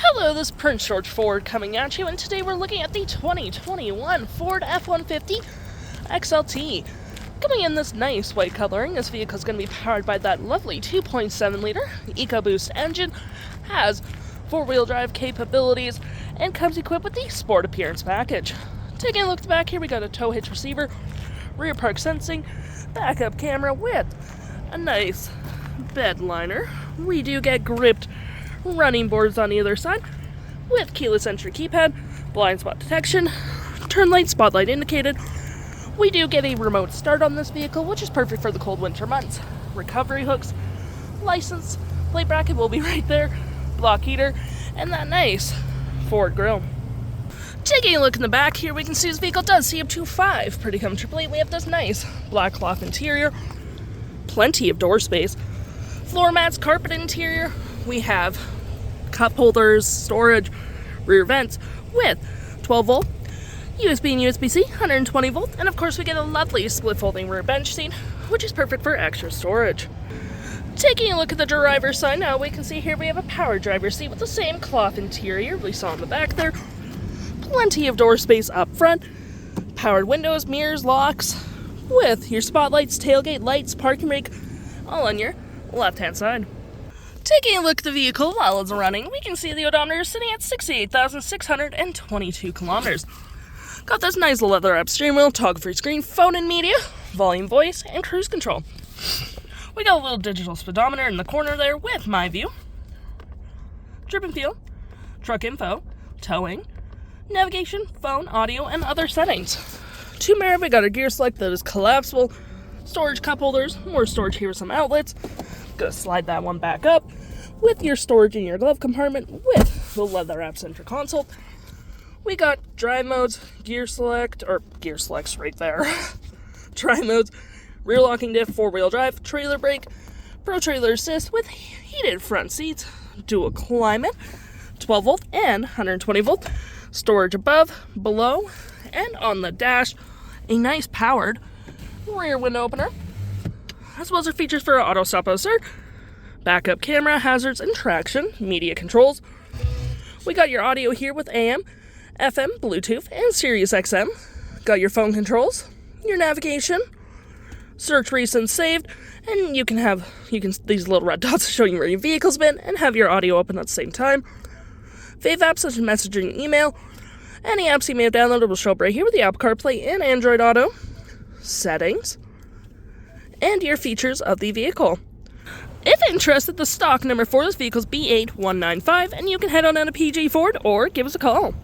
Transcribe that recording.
Hello, this is Prince George Ford coming at you, and today we're looking at the 2021 Ford F-150 XLT. Coming in this nice white coloring, this vehicle is going to be powered by that lovely 2.7 liter EcoBoost engine, has four-wheel drive capabilities, and comes equipped with the Sport Appearance package. Taking a look at the back here, we got a tow hitch receiver, rear park sensing, backup camera with a nice bed liner. We do get gripped running boards on either side with keyless entry keypad, blind spot detection, turn light, spotlight indicated. We do get a remote start on this vehicle, which is perfect for the cold winter months. Recovery hooks, license plate bracket will be right there, block heater, and that nice Ford Grille. Taking a look in the back here, we can see this vehicle does see up to 5 pretty comfortably. We have this nice black cloth interior, plenty of door space, floor mats, carpet interior. We have cup holders, storage, rear vents with 12 volt, USB and USB-C, 120 volt, and of course we get a lovely split folding rear bench seat, which is perfect for extra storage. Taking a look at the driver's side now, we can see here we have a power driver's seat with the same cloth interior we saw in the back there. Plenty of door space up front, powered windows, mirrors, locks, with your spotlights, tailgate lights, parking brake, all on your left-hand side. Taking a look at the vehicle while it's running, we can see the odometer is sitting at 68,622 kilometers. Got this nice leather-wrapped steering wheel, toggle-free screen, phone and media, volume, voice, and cruise control. We got a little digital speedometer in the corner there with My View, trip and feel, truck info, towing, navigation, phone, audio, and other settings. To mirror, we got a gear select that is collapsible, storage cup holders, more storage here with some outlets. Gonna slide that one back up with your storage in your glove compartment with the leather wrap center console. We got drive modes, gear selects right there. Drive modes, rear locking diff, 4-wheel drive, trailer brake, pro trailer assist with heated front seats, dual climate, 12 volt and 120 volt, storage above, below, and on the dash, a nice powered rear window opener, as well as our features for auto stop start, backup camera, hazards, and traction, media controls. We got your audio here with AM, FM, Bluetooth, and SiriusXM. Got your phone controls, your navigation, search recent saved, and you can these little red dots show you where your vehicle's been and have your audio open at the same time. Fave apps such as messaging and email. Any apps you may have downloaded will show up right here with the Apple CarPlay and Android Auto. Settings. And your features of the vehicle. If interested, the stock number for this vehicle is B8195, and you can head on down to PG Ford or give us a call.